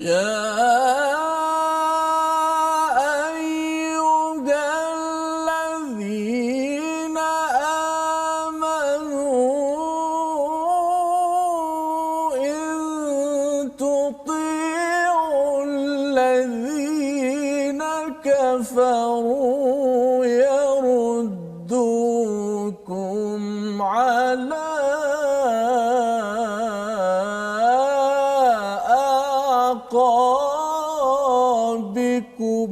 يا أيها الذين آمنوا إن تطيعوا الذين كفروا يردوكم على أعقابكم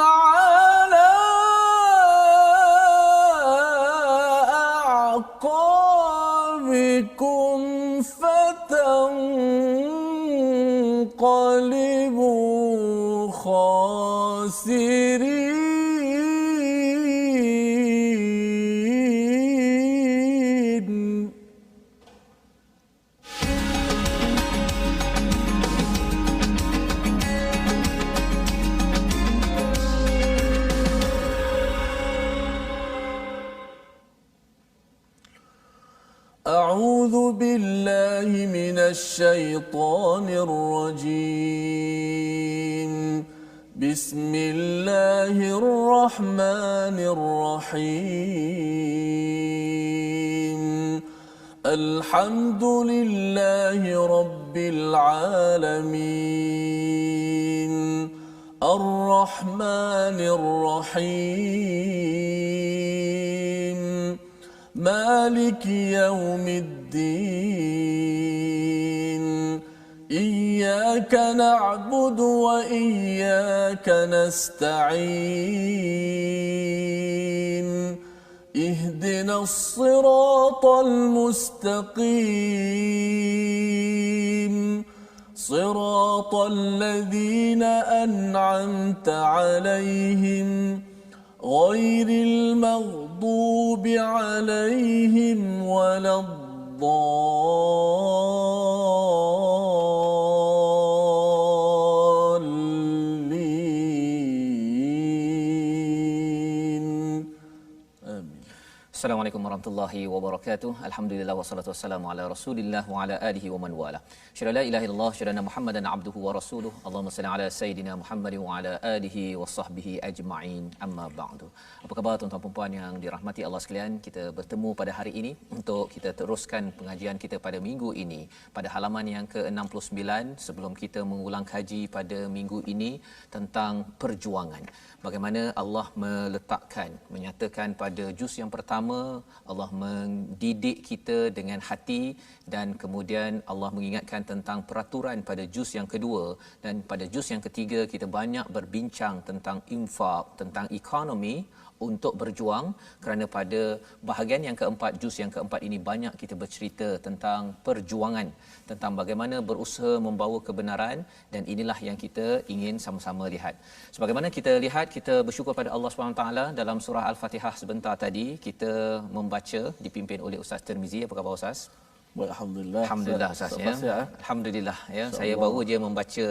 على أعقابكم فتنقلبوا خاسرين. أعوذ بالله من الشيطان الرجيم. بسم الله الرحمن الرحيم. الحمد لله رب العالمين الرحمن الرحيم مالك يوم الدين. إياك نعبد وإياك نستعين. اهدنا الصراط المستقيم صراط الذين أنعمت عليهم غير المغضوب عليهم ولا الضالين. آمين. Assalamualaikum warahmatullahi wabarakatuh. Alhamdulillah wassalatu wassalamu ala Rasulillah wa ala alihi wa man wala. Syada la ilaha illallah syada Muhammadan abduhu wa rasuluhu. Allahumma salli ala sayidina Muhammad wa ala alihi wa sahbihi ajma'in. Amma ba'du. Apa khabar tuan-tuan dan puan yang dirahmati Allah sekalian? Kita bertemu pada hari ini untuk kita teruskan pengajian kita pada minggu ini pada halaman yang ke-69 sebelum kita mengulang kaji pada minggu ini tentang perjuangan. Bagaimana Allah meletakkan, menyatakan pada juz yang pertama Allah mendidik kita dengan hati, dan kemudian Allah mengingatkan tentang peraturan pada juz yang kedua, dan pada juz yang ketiga kita banyak berbincang tentang infak, tentang ekonomi untuk berjuang, kerana pada bahagian yang keempat, juz yang keempat ini banyak kita bercerita tentang perjuangan, tentang bagaimana berusaha membawa kebenaran, dan inilah yang kita ingin sama-sama lihat. Sebagaimana kita lihat, kita bersyukur pada Allah SWT dalam surah Al-Fatihah sebentar tadi kita membaca dipimpin oleh Ustaz Tirmizi. Apa khabar Ustaz? Alhamdulillah. Alhamdulillah Ustaz ya. Alhamdulillah ya. Saya baru je membaca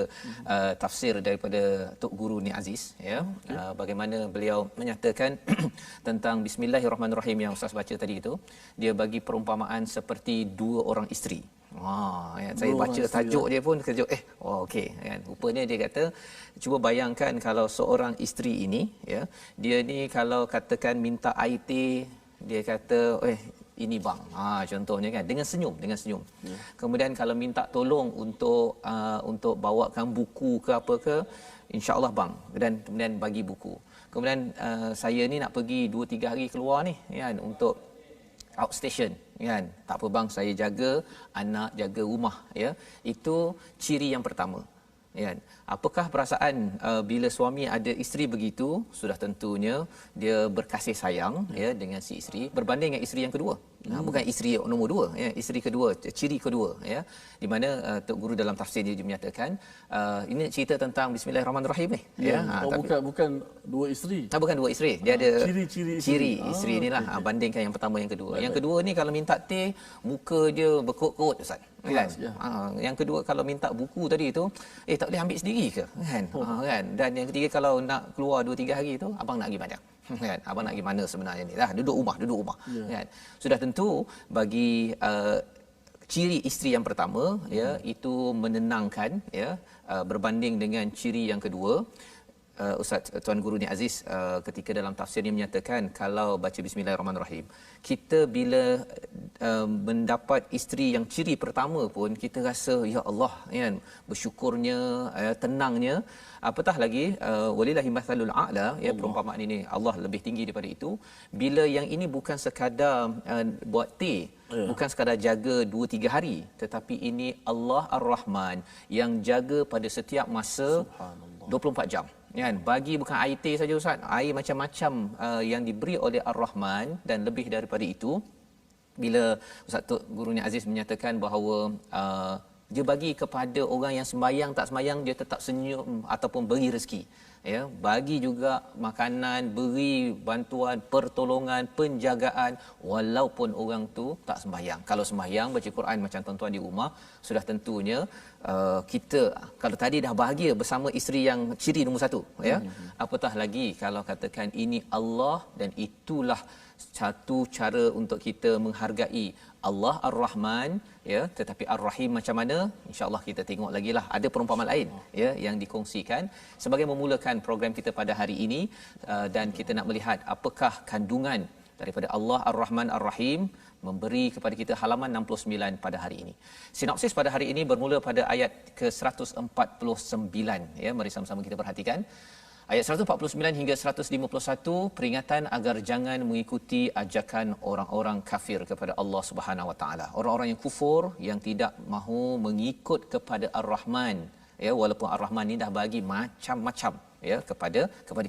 tafsir daripada Tok Guru Ni Aziz ya. Bagaimana beliau menyatakan tentang bismillahirrahmanirrahim yang Ustaz baca tadi itu, dia bagi perumpamaan seperti dua orang isteri. Ya, saya baca tajuk dia pun kejut okey kan. Rupanya dia kata cuba bayangkan kalau seorang isteri ini ya, dia ni kalau katakan minta air teh, dia kata ini bang, contohnya kan, dengan senyum. Kemudian kalau minta tolong untuk bawakan buku ke apa ke, insya-Allah bang, dan kemudian bagi buku. Kemudian saya ni nak pergi 2-3 hari keluar ni kan, untuk outstation kan, tak apa bang, saya jaga anak, jaga rumah ya. Itu ciri yang pertama kan. Apakah perasaan bila suami ada isteri begitu? Sudah tentunya dia berkasih sayang ya dengan si isteri berbanding dengan isteri yang kedua. Bukan isteri nombor 2 ya, isteri kedua, ciri kedua ya, di mana Tok Guru dalam tafsir dia menyatakan ini cerita tentang bismillahirrahmanirrahim ya. Tapi bukan dua isteri. Bukan dua isteri, dia ada ciri isteri inilah. Okay. Bandingkan yang pertama yang kedua. Yang kedua ni kalau minta teh muka dia berkerut-kerut Ustaz. kan. Ya. Yang kedua kalau minta buku tadi tu tak boleh ambil sendiri ke kan. Kan. Dan yang ketiga kalau nak keluar 2-3 hari tu abang nak pergi mana? Kan. Abang nak pergi mana sebenarnya ni? Duduk rumah kan. Sudah tentu bagi ciri isteri yang pertama ya itu menenangkan ya berbanding dengan ciri yang kedua. Ustaz Tuan Guru ni Aziz ketika dalam tafsirnya menyatakan kalau baca bismillahirrahmanirrahim kita bila mendapat isteri yang ciri pertama pun kita rasa ya Allah kan bersyukurnya tenangnya apatah lagi walillahi mathalul a'la ya perumpamaan ini Allah lebih tinggi daripada itu bila yang ini bukan sekadar buat teh bukan sekadar jaga 2-3 hari tetapi ini Allah Ar-Rahman yang jaga pada setiap masa 24 jam kan bagi bukan air teh saja Ustaz air macam-macam yang diberi oleh Ar-Rahman dan lebih daripada itu bila Ustaz Tok Guru ni Aziz menyatakan bahawa dia bagi kepada orang yang sembahyang tak sembahyang dia tetap senyum ataupun beri rezeki ya bagi juga makanan beri bantuan pertolongan penjagaan walaupun orang tu tak sembahyang kalau sembahyang baca Quran macam tuan-tuan di rumah sudah tentunya kita kalau tadi dah bahagia bersama isteri yang ciri nombor 1 ya apatah lagi kalau katakan ini Allah dan itulah satu cara untuk kita menghargai Allah Ar-Rahman ya tetapi Ar-Rahim macam mana insya-Allah kita tengok lagi lah ada perumpamaan lain ya yang dikongsikan sebagai memulakan program kita pada hari ini dan kita nak melihat apakah kandungan daripada Allah Ar-Rahman Ar-Rahim memberi kepada kita halaman 69 pada hari ini. Sinopsis pada hari ini bermula pada ayat ke-149 ya mari sama-sama kita perhatikan. Ayat 149 hingga 151 peringatan agar jangan mengikuti ajakan orang-orang kafir kepada Allah Subhanahu Wa Taala. Orang-orang yang kufur yang tidak mahu mengikut kepada Ar-Rahman ya walaupun Ar-Rahman ni dah bagi macam-macam ya kepada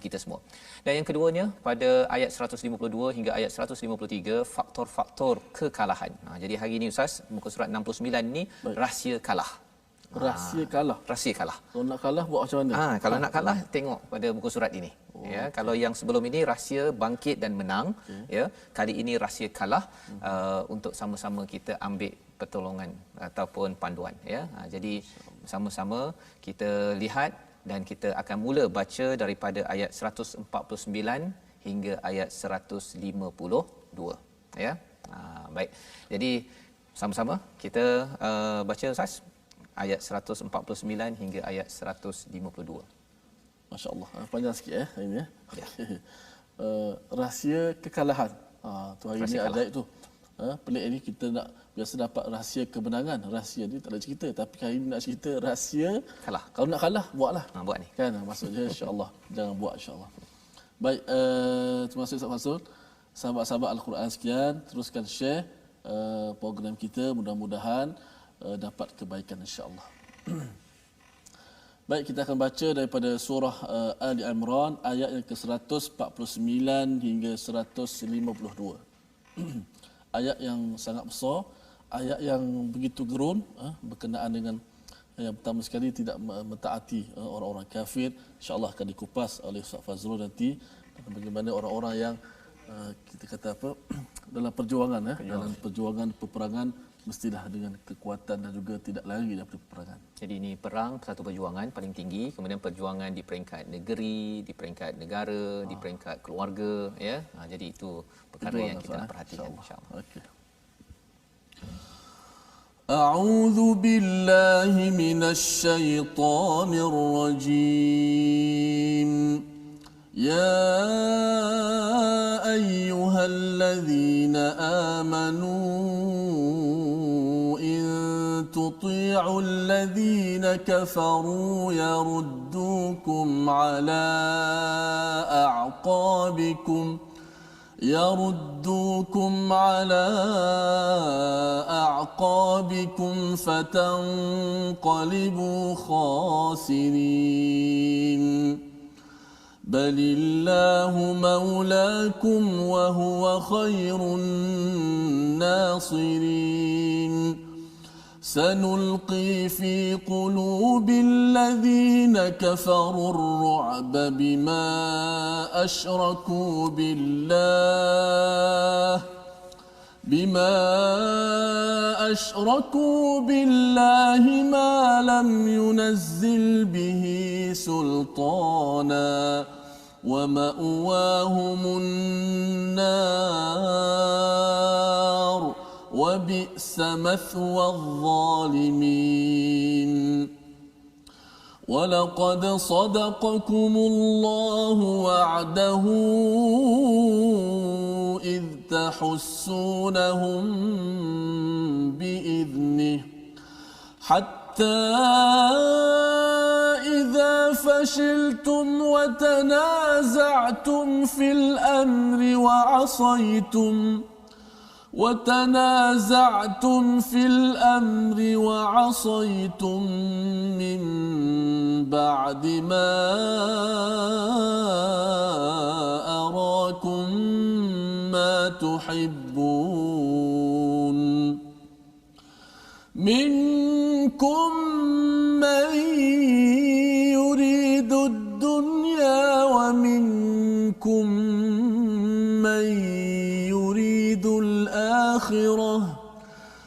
kita semua. Dan yang keduanya pada ayat 152 hingga ayat 153 faktor-faktor kekalahan. Jadi hari ini Ustaz muka surat 69 ni rahsia kalah. Rahsia kalah. Rahsia kalah. Kalau nak kalah buat macam mana? Kalau nak kalah tengok pada buku surat ini. Ya, kalau yang sebelum ini rahsia bangkit dan menang, ya. Kali ini rahsia kalah untuk sama-sama kita ambil pertolongan ataupun panduan, ya. Jadi sama-sama kita lihat dan kita akan mula baca daripada ayat 149 hingga ayat 152, ya. Baik. Jadi sama-sama kita baca Ustaz ayat 149 hingga ayat 152. Masya-Allah. Panjang sikit ini ya. Ya. Rahsia kekalahan. Tu hari Rahsia ini kalah. ada itu. Pelik ini kita nak biasa dapat rahsia kemenangan. Rahsia ni tak ada cerita tapi hari ini nak cerita rahsia Kalah. Kalau nak kalah buatlah. Buat ni. Kan maksudnya insya-Allah jangan buat insya-Allah. Baik terima kasih Ustaz Mansur. Sahabat-sahabat Al-Quran sekian teruskan share program kita mudah-mudahan dapat kebaikan insya-Allah. Baik kita akan baca daripada surah Ali Imran ayat yang ke-149 hingga 152. Ayat yang sangat besar, ayat yang begitu gerun berkenaan dengan yang pertama sekali tidak mentaati orang-orang kafir. Insya-Allah akan dikupas oleh Ustaz Fazrul nanti bagaimana orang-orang yang kita kata apa dalam perjuangan dalam perjuangan peperangan mestilah dengan kekuatan dan juga tidak lari daripada peperangan. Jadi ini perang satu perjuangan paling tinggi, kemudian perjuangan di peringkat negeri, di peringkat negara, di peringkat keluarga ya. Jadi itu perkara yang kita nak perhatikan insya-Allah. Okey. A'udzu billahi minasy syaithanir rajim. يا أيها الذين آمنوا إن تطيعوا الذين كفروا يردوكم على أعقابكم فتنقلبوا خاسرين بل الله مولاكم وهو خير الناصرين سنلقي في قلوب الذين كفروا الرعب بما أشركوا بما أشركوا بالله ما لم ينزل به سلطانا ومأواهم النار وبئس مثوى الظالمين ولقد صدقكم الله وعده إذ تحسونهم بإذنه حتى إذا فشلتم وتنازعتم في الأمر وعصيتم من بعد ما أراكم ما تحبون منكم من يريد الدنيا ومنكم من يريد الآخرة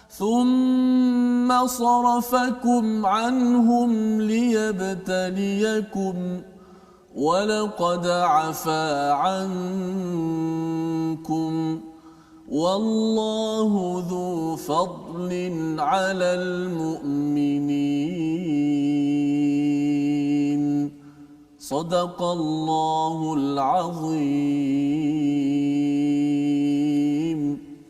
ثم صرفكم عنهم ليبتليكم ولقد عفا عنكم والله ذو فضل على المؤمنين صدق الله العظيم.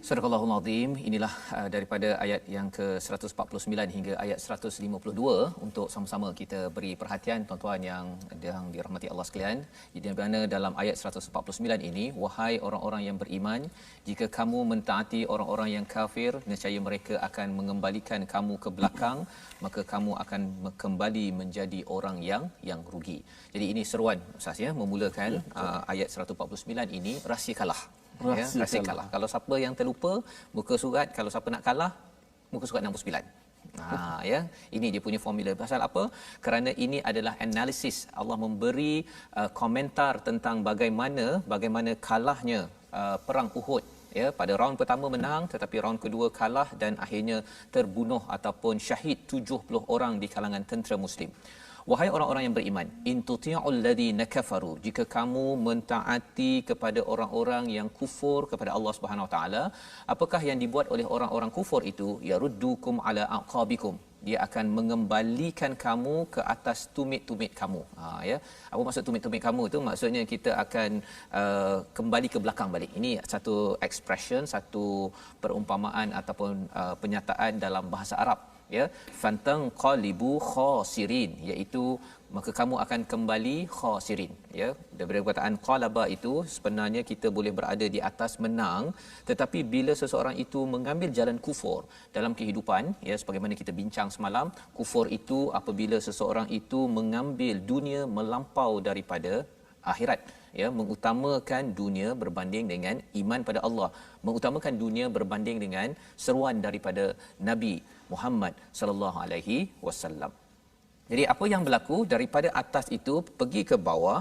Surahul Azim. Inilah daripada ayat yang ke-149 hingga ayat 152 untuk sama-sama kita beri perhatian tuan-tuan yang dirahmati Allah sekalian. Di mana dalam ayat 149 ini, wahai orang-orang yang beriman, jika kamu mentaati orang-orang yang kafir, nescaya mereka akan mengembalikan kamu ke belakang, maka kamu akan kembali menjadi orang yang rugi. Jadi ini seruan Ustaz ya, memulakan ayat 149 ini, rahsia kalah. Rahsia kalah. Kalau siapa yang terlupa buka surat, kalau siapa nak kalah muka surat 69. Ya, ini dia punya formula. Pasal apa? Kerana ini adalah analisis. Allah memberi komentar tentang bagaimana kalahnya perang Uhud. Ya, pada round pertama menang tetapi round kedua kalah dan akhirnya terbunuh ataupun syahid 70 orang di kalangan tentera muslim. Wahai orang-orang yang beriman, in tuti'ul ladina kafaru, jika kamu mentaati kepada orang-orang yang kufur kepada Allah Subhanahu Wa Taala, apakah yang dibuat oleh orang-orang kufur itu? Yaruddukum ala aqabikum, dia akan mengembalikan kamu ke atas tumit-tumit kamu. Ya, apa maksud tumit-tumit kamu itu? Maksudnya kita akan kembali ke belakang balik. Ini satu expression, satu perumpamaan ataupun penyataan dalam bahasa Arab. Ya, fantang qalibu khasirin, iaitu maka kamu akan kembali khasirin. Ya, daripada perkataan qalaba itu sebenarnya kita boleh berada di atas menang, tetapi bila seseorang itu mengambil jalan kufur dalam kehidupan, ya, sebagaimana kita bincang semalam, kufur itu apabila seseorang itu mengambil dunia melampau daripada akhirat, ya, mengutamakan dunia berbanding dengan iman pada Allah, mengutamakan dunia berbanding dengan seruan daripada Nabi Muhammad sallallahu alaihi wasallam. Jadi apa yang berlaku daripada atas itu pergi ke bawah,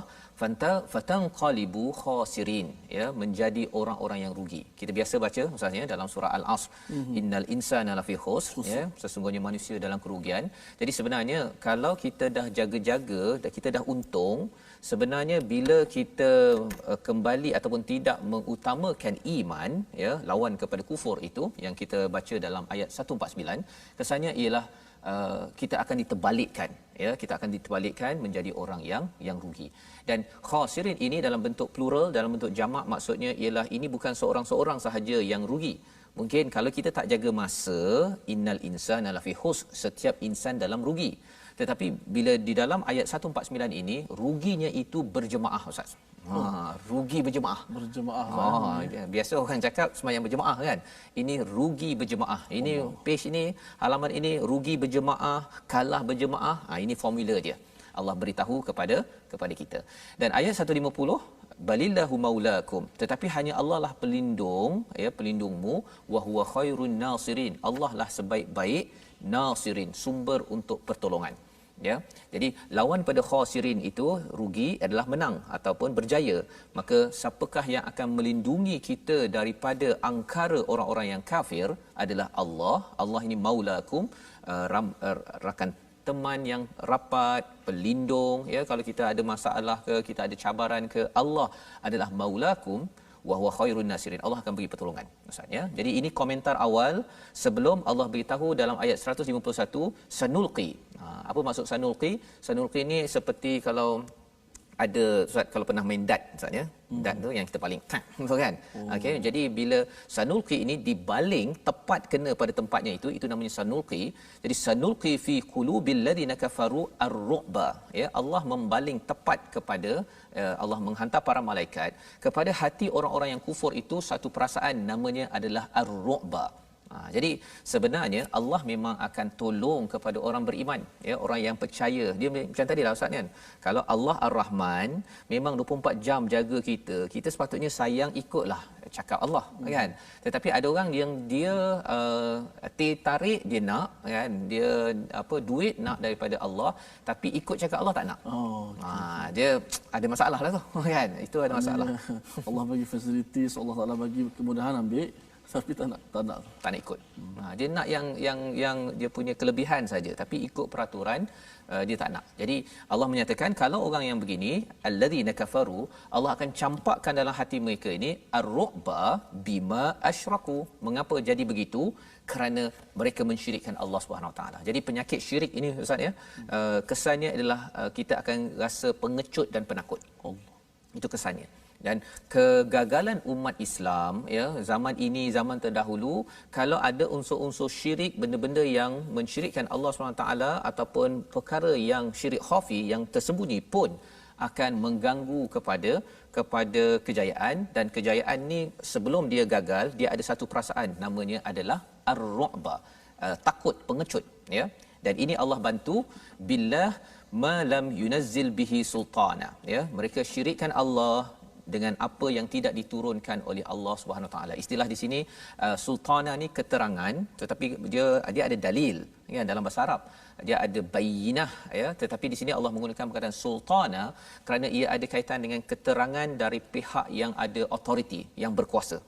fatanqalibu khasirin, ya, menjadi orang-orang yang rugi. Kita biasa baca misalnya dalam surah Al-Asr, innal insana lafi khusr, ya, sesungguhnya manusia dalam kerugian. Jadi sebenarnya kalau kita dah jaga-jaga dan kita dah untung, sebenarnya bila kita kembali ataupun tidak mengutamakan iman, ya, lawan kepada kufur itu yang kita baca dalam ayat 149, kesannya ialah kita akan diterbalikkan, ya, kita akan diterbalikkan menjadi orang yang rugi. Dan khasirin ini dalam bentuk plural, dalam bentuk jamak, maksudnya ialah ini bukan seorang-seorang sahaja yang rugi. Mungkin kalau kita tak jaga masa, innal insana lafi khusr, setiap insan dalam rugi. Tetapi bila di dalam ayat 149 ini, ruginya itu berjemaah, Ustaz. Rugi berjemaah. Biasa orang cakap sembahyang berjemaah kan. Ini rugi berjemaah. Ini page ini, halaman ini rugi berjemaah, kalah berjemaah. Ini formula dia. Allah beritahu kepada kita. Dan ayat 150, balillahu maulakum, tetapi hanya Allah lah pelindung, ya, pelindungmu, wa huwa khairun nasirin, Allah lah sebaik-baik nasirin, sumber untuk pertolongan. ya. Jadi lawan pada khasirin itu rugi adalah menang ataupun berjaya. Maka siapakah yang akan melindungi kita daripada angkara orang-orang yang kafir adalah Allah. Allah ini maulakum, rakan teman yang rapat, pelindung, ya, kalau kita ada masalah ke, kita ada cabaran ke, Allah adalah maulakum wa huwa khairun nasirin. Allah akan beri pertolongan. Maksudnya, jadi ini komentar awal sebelum Allah beritahu dalam ayat 151 sanulqi. Apa maksud sanulqi? Sanulqi ni seperti kalau ada Ustaz kalau pernah main dart Ustaz ya. Dart tu yang kita paling kan. Okey, jadi bila sanulqi ini dibaling tepat kena pada tempatnya itu namanya sanulqi. Jadi sanulqi fi qulubil ladina kafaru ar-ru'ba. Ya, Allah membaling tepat kepada Allah menghantar para malaikat kepada hati orang-orang yang kufur itu satu perasaan namanya adalah ar-ru'ba. Jadi sebenarnya Allah memang akan tolong kepada orang beriman, ya, orang yang percaya. Dia macam tadilah Ustaz kan. Kalau Allah Ar-Rahman memang 24 jam jaga kita, kita sepatutnya sayang ikutlah cakap Allah kan. Tetapi ada orang yang dia tarik dia nak kan, dia duit nak daripada Allah tapi ikut cakap Allah tak nak. Dia ada masalah lah tu kan. Itu ada masalah. Allah bagi facilities, Allah Taala bagi kemudahan ambil tapi tak nak ikut. Dia nak yang dia punya kelebihan saja tapi ikut peraturan dia tak nak. Jadi Allah menyatakan kalau orang yang begini alladzina kafaru, Allah akan campakkan dalam hati mereka ini ar-ru'ba bima asyraku. Mengapa jadi begitu? Kerana mereka mensyirikkan Allah Subhanahu Wa Taala. Jadi penyakit syirik ini Ustaz ya, kesannya adalah kita akan rasa pengecut dan penakut. Itu kesannya. Dan kegagalan umat Islam, ya, zaman ini zaman terdahulu, kalau ada unsur-unsur syirik, benda-benda yang mensyirikkan Allah SWT ataupun perkara yang syirik khafi yang tersembunyi pun akan mengganggu kepada kejayaan. Dan kejayaan ni sebelum dia gagal, dia ada satu perasaan namanya adalah ar-ru'ba, takut, pengecut, ya. Dan ini Allah bantu billah ma lam yunazzil bihi sultana, ya. Mereka syirikkan Allah dengan apa yang tidak diturunkan oleh Allah Subhanahu Wa Taala. Istilah di sini sultana ni keterangan, tetapi dia ada dalil, ya, dalam bahasa Arab. Dia ada bayyinah, ya, tetapi di sini Allah menggunakan perkataan sultana kerana ia ada kaitan dengan keterangan dari pihak yang ada authority, yang berkuasa.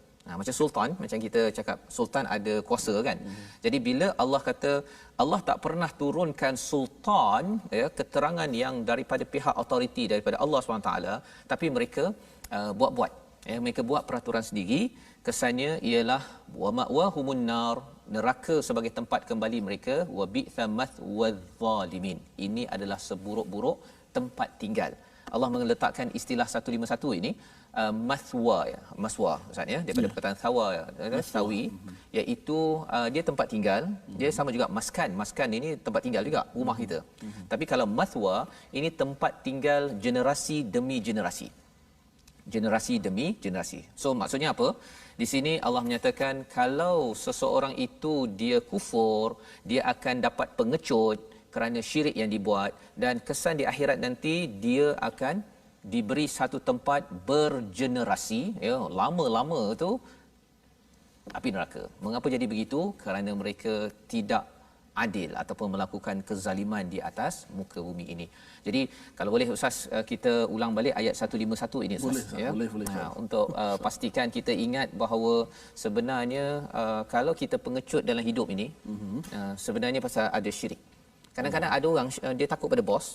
Macam sultan, macam kita cakap sultan ada kuasa kan. Jadi bila Allah kata Allah tak pernah turunkan sultan, ya, keterangan yang daripada pihak authority daripada Allah SWT, tapi mereka buat-buat, ya, mereka buat peraturan sendiri. Kesannya ialah wa ma'wahumun nar, neraka sebagai tempat kembali mereka, wa bi'sa mathwaz zalimin. Ini adalah seburuk-buruk tempat tinggal. Allah meletakkan istilah 151 ini maswa, ya, maswa Ustaz ya, daripada perkataan sawa, sawi, iaitu dia tempat tinggal. Dia sama juga maskan ini tempat tinggal juga, rumah kita. Tapi kalau maswa ini tempat tinggal generasi demi generasi, generasi demi generasi. So maksudnya apa? Di sini Allah menyatakan kalau seseorang itu dia kufur, dia akan dapat pengecut kerana syirik yang dibuat, dan kesan di akhirat nanti dia akan diberi satu tempat bergenerasi, ya, lama-lama tu api neraka. Mengapa jadi begitu? Kerana mereka tidak adil ataupun melakukan kezaliman di atas muka bumi ini. Jadi kalau boleh Ustaz, kita ulang balik ayat 151 ini Ustaz, boleh, ya. Boleh. Untuk pastikan kita ingat bahawa sebenarnya kalau kita pengecut dalam hidup ini, sebenarnya pasal ada syirik. Kadang-kadang ada orang dia takut pada bos,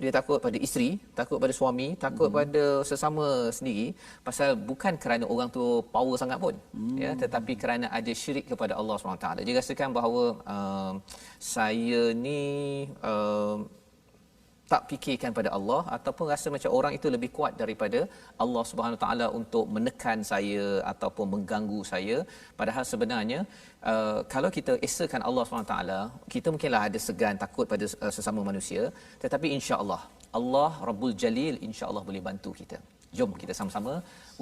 dia takut pada isteri, takut pada suami, takut pada sesama sendiri, pasal bukan kerana orang tu power sangat pun, ya, tetapi kerana ada syirik kepada Allah SWT. Dia rasakan bahawa saya ni tak fikirkan pada Allah, ataupun rasa macam orang itu lebih kuat daripada Allah Subhanahu Taala untuk menekan saya ataupun mengganggu saya. Padahal sebenarnya kalau kita esakan Allah Subhanahu Taala, kita mungkinlah ada segan, takut pada sesama manusia, tetapi insya-Allah Allah Rabbul Jalil insya-Allah boleh bantu kita. Jom kita sama-sama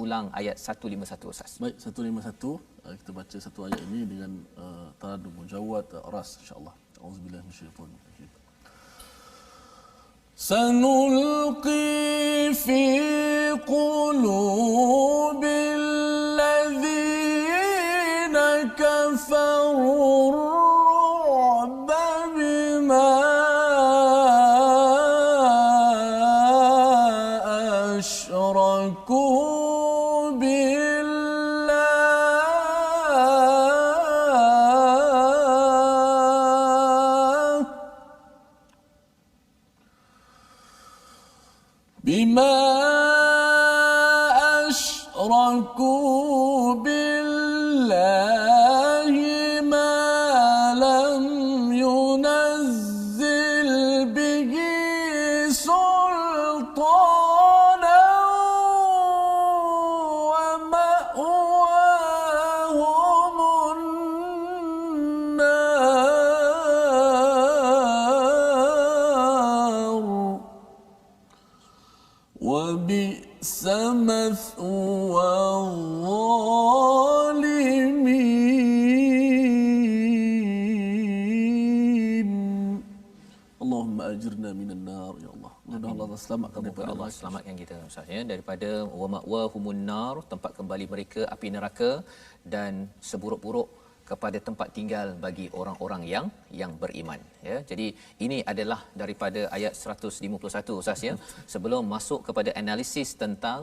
ulang ayat 151 Ustaz. Baik, 151 kita baca satu ayat ini dengan taradum mujawwad ras insya-Allah. Auzubillahi minasyaitanir rajim. سنلقي في قلوب الذين كفروا الرعب بما بما أشركوا بالله ما لم ينزل به سلطانا ومأواهم النار وبئس مثوى الظالمين اللهم أجرنا من النار يا الله. Mudah-mudahan Allah selamatkan Semoga Allah selamatkan kita Ustaz ya daripada wa ma'wahumun nar, tempat kembali mereka api neraka, dan seburuk-buruk kepada tempat tinggal bagi orang-orang yang beriman ya. Jadi ini adalah daripada ayat 151 Ustaz ya. Sebelum masuk kepada analisis tentang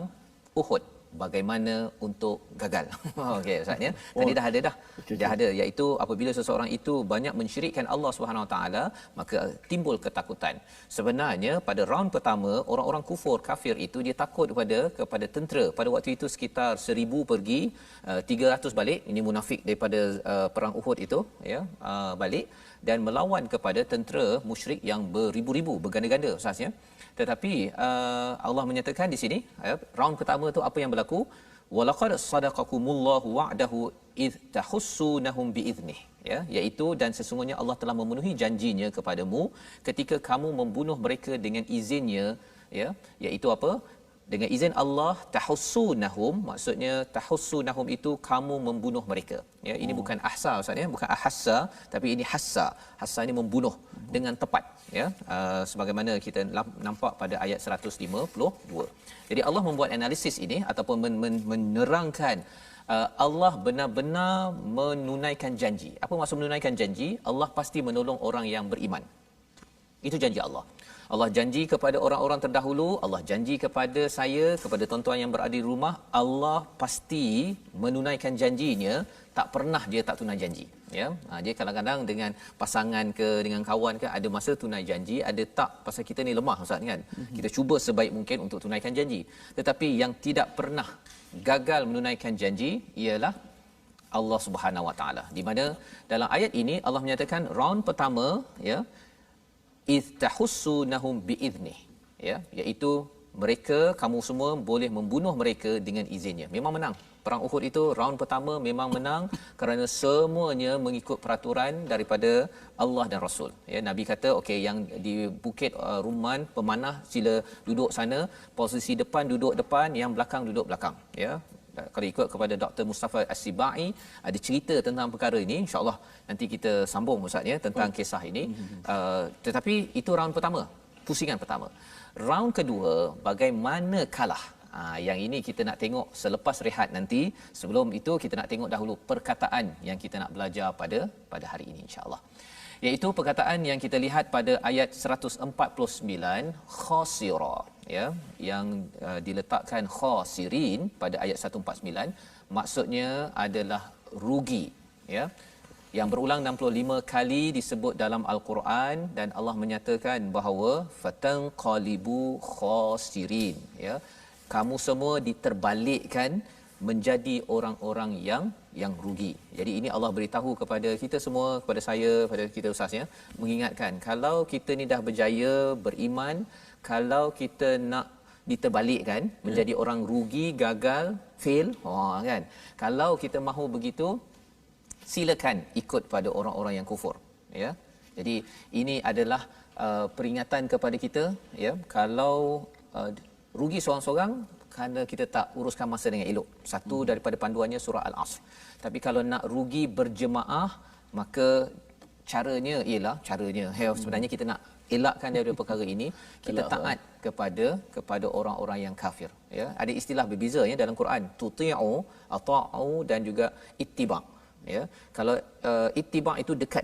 Uhud, bagaimana untuk gagal. Okey Ustaz ya. Tadi dah ada dah. Dah ada, iaitu apabila seseorang itu banyak mensyirikkan Allah Subhanahu Wa Taala, maka timbul ketakutan. Sebenarnya pada round pertama orang-orang kufur kafir itu dia takut kepada tentera. Pada waktu itu sekitar 1000 pergi, 300 balik. Ini munafik daripada perang Uhud itu ya, balik dan melawan kepada tentera musyrik yang beribu-ribu, berganda-ganda Ustaz ya. Tetapi Allah menyatakan di sini round pertama tu apa yang berlaku, walaqad sadaqakumullahu wa'dahu id tahussunahum biiznih ya, iaitu dan sesungguhnya Allah telah memenuhi janjinya kepadamu ketika kamu membunuh mereka dengan izinnya ya, iaitu apa, dengan izin Allah. Tahussunahum, maksudnya tahussunahum itu kamu membunuh mereka ya. Ini bukan ahsa Ustaz ya, bukan ahassa, tapi ini hassa. Hassa ini membunuh dengan tepat ya, sebagaimana kita nampak pada ayat 152. Jadi Allah membuat analisis ini ataupun menerangkan Allah benar-benar menunaikan janji. Apa maksud menunaikan janji? Allah pasti menolong orang yang beriman. Itu janji Allah. Allah janji kepada orang-orang terdahulu, Allah janji kepada saya, kepada tuan-tuan yang berada di rumah, Allah pasti menunaikan janjinya, tak pernah dia tak tunai janji ya. Dia kadang-kadang dengan pasangan ke dengan kawan ke ada masa tunai janji, ada tak, pasal kita ni lemah Ustaz kan. Kita cuba sebaik mungkin untuk tunaikan janji. Tetapi yang tidak pernah gagal menunaikan janji ialah Allah Subhanahu Wa Taala. Di mana dalam ayat ini Allah menyatakan round pertama ya, istahussunahum biiznih ya, iaitu mereka, kamu semua boleh membunuh mereka dengan izinnya. Memang menang perang Uhud itu, round pertama memang menang kerana semuanya mengikut peraturan daripada Allah dan Rasul ya. Nabi kata okey, yang di bukit Rumman pemanah sila duduk sana, posisi depan duduk depan, yang belakang duduk belakang ya. Kalau ikut kepada Dr. Mustafa As-Sibai, ada cerita tentang perkara ini, insya-Allah nanti kita sambung Ustaz ya tentang kisah ini. Tetapi itu round pertama, pusingan pertama. Round kedua, bagaimana kalah. Yang ini kita nak tengok selepas rehat nanti. Sebelum itu kita nak tengok dahulu perkataan yang kita nak belajar pada hari ini insya-Allah. Iaitu perkataan yang kita lihat pada ayat 149, khasira ya, yang diletakkan khasirin pada ayat 149, maksudnya adalah rugi ya, yang berulang 65 kali disebut dalam al-Quran, dan Allah menyatakan bahawa fatanqalibu khasirin ya, kamu semua diterbalikkan menjadi orang-orang yang rugi. Jadi ini Allah beritahu kepada kita semua, kepada saya, kepada kita Ustaz ya, mengingatkan kalau kita ni dah berjaya beriman, kalau kita nak diterbalikkan menjadi orang rugi, gagal, fail, kan. Kalau kita mahu begitu, silakan ikut pada orang-orang yang kufur ya. Jadi ini adalah peringatan kepada kita ya, kalau rugi seorang-seorang kerana kita tak uruskan masa dengan elok. Satu daripada panduannya surah Al-Asr. Tapi kalau nak rugi berjemaah, maka caranya sebenarnya kita nak elakkan daripada perkara ini, kita taat kepada orang-orang yang kafir ya. Ada istilah berbeza ya dalam Quran, tuti'u, ata'u dan juga ittiba' ya. Kalau ittiba' itu dekat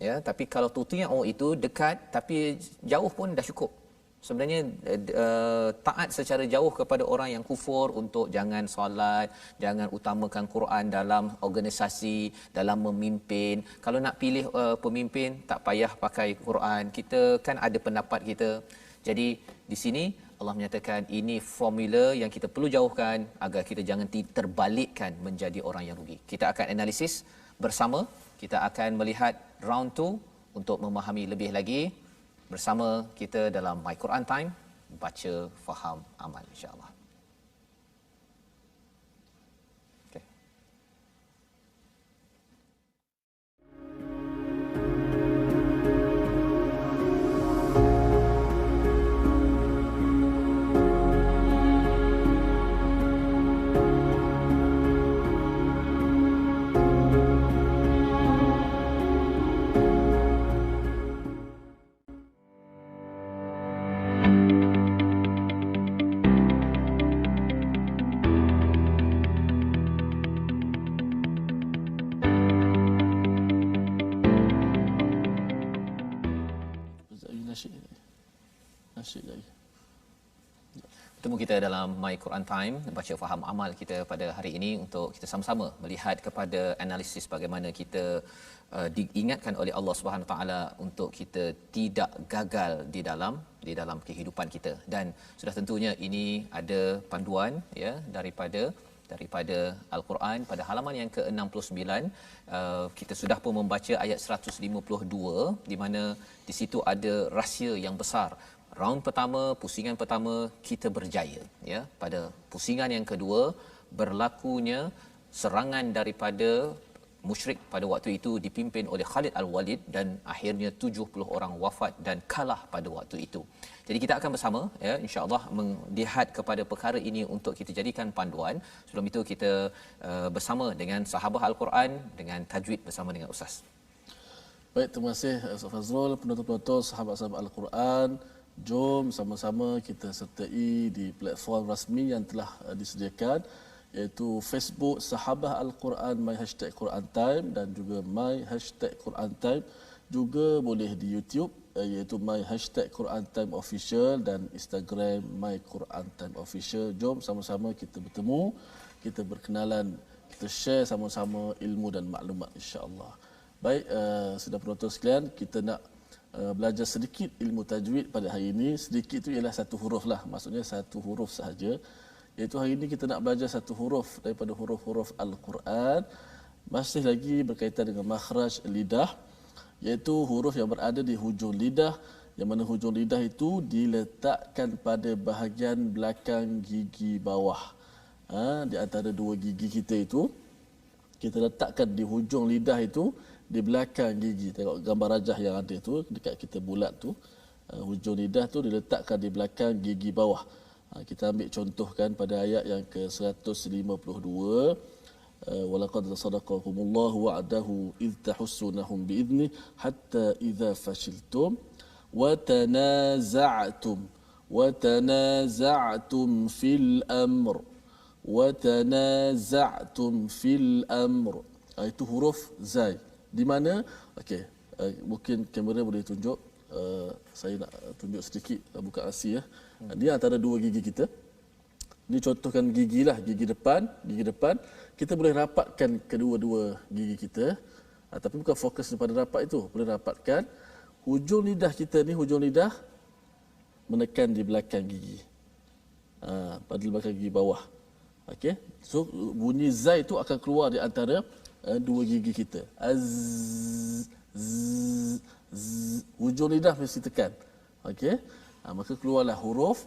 ya, tapi kalau tuti'u itu dekat tapi jauh pun dah cukup. Sebenarnya taat secara jauh kepada orang yang kufur untuk jangan solat, jangan utamakan Quran dalam organisasi, dalam memimpin. Kalau nak pilih pemimpin, tak payah pakai Quran. Kita kan ada pendapat kita. Jadi di sini Allah menyatakan ini formula yang kita perlu jauhkan agar kita jangan terbalikkan menjadi orang yang rugi. Kita akan analisis bersama, kita akan melihat round 2 untuk memahami lebih lagi bersama kita dalam My Quran Time, baca, faham, amal, insya-Allah. Nasyid lagi. Bertemu kita dalam My Quran Time, baca faham amal kita pada hari ini untuk kita sama-sama melihat kepada analisis bagaimana kita diingatkan oleh Allah Subhanahu taala untuk kita tidak gagal di dalam kehidupan kita. Dan sudah tentunya ini ada panduan ya daripada Al-Quran pada halaman yang ke-69. Kita sudah pun membaca ayat 152 di mana di situ ada rahsia yang besar. Round pertama, pusingan pertama kita berjaya ya. Pada pusingan yang kedua berlakunya serangan daripada musyrik pada waktu itu dipimpin oleh Khalid Al-Walid dan akhirnya 70 orang wafat dan kalah pada waktu itu. Jadi kita akan bersama ya insya-Allah melihat kepada perkara ini untuk kita jadikan panduan. Sebelum itu kita bersama dengan sahabat Al-Quran dengan tajwid bersama dengan Ustaz. Baik, terima kasih Ustaz Fazrul, penonton-penonton sahabat-sahabat Al-Quran. Jom sama-sama kita sertai di platform rasmi yang telah disediakan, iaitu Facebook Sahabah Al-Quran My #Quran Time dan juga My #Quran Time. Juga boleh di YouTube iaitu My #Quran Time Official dan Instagram My Quran Time Official. Jom sama-sama kita bertemu, kita berkenalan, kita share sama-sama ilmu dan maklumat insya-Allah. Baik, sudah penonton sekalian, kita nak belajar sedikit ilmu tajwid pada hari ini. Sedikit itu ialah satu huruf lah, maksudnya satu huruf sahaja. Iaitu hari ini kita nak belajar satu huruf daripada huruf-huruf Al-Quran. Masih lagi berkaitan dengan makhraj lidah, iaitu huruf yang berada di hujung lidah, yang mana hujung lidah itu diletakkan pada bahagian belakang gigi bawah. Di antara dua gigi kita itu, kita letakkan di hujung lidah itu, di belakang gigi. Tengok gambar rajah yang ada tu dekat kita bulat tu, hujung lidah tu diletakkan di belakang gigi bawah. Kita ambil contohkan pada ayat yang ke-152, walaqad sadaqakumullahu wa'dahu idh tahussunahum bi'idznih hatta idza fashiltum wa tanaza'tum fil amr. Itu huruf zai. Di mana? Okey, mungkin kamera boleh tunjuk. Saya nak tunjuk sedikit buka rasi ya. Dia antara dua gigi kita. Ini contohkan gigi lah, gigi depan. Kita boleh rapatkan kedua-dua gigi kita. Tapi bukan fokus pada rapat itu. Boleh rapatkan hujung lidah kita ni, hujung lidah menekan di belakang gigi. Pada belakang gigi bawah. Okey. So bunyi zai itu akan keluar di antara dua gigi kita. Hujung lidah mesti tekan. Okey. Maka keluarlah huruf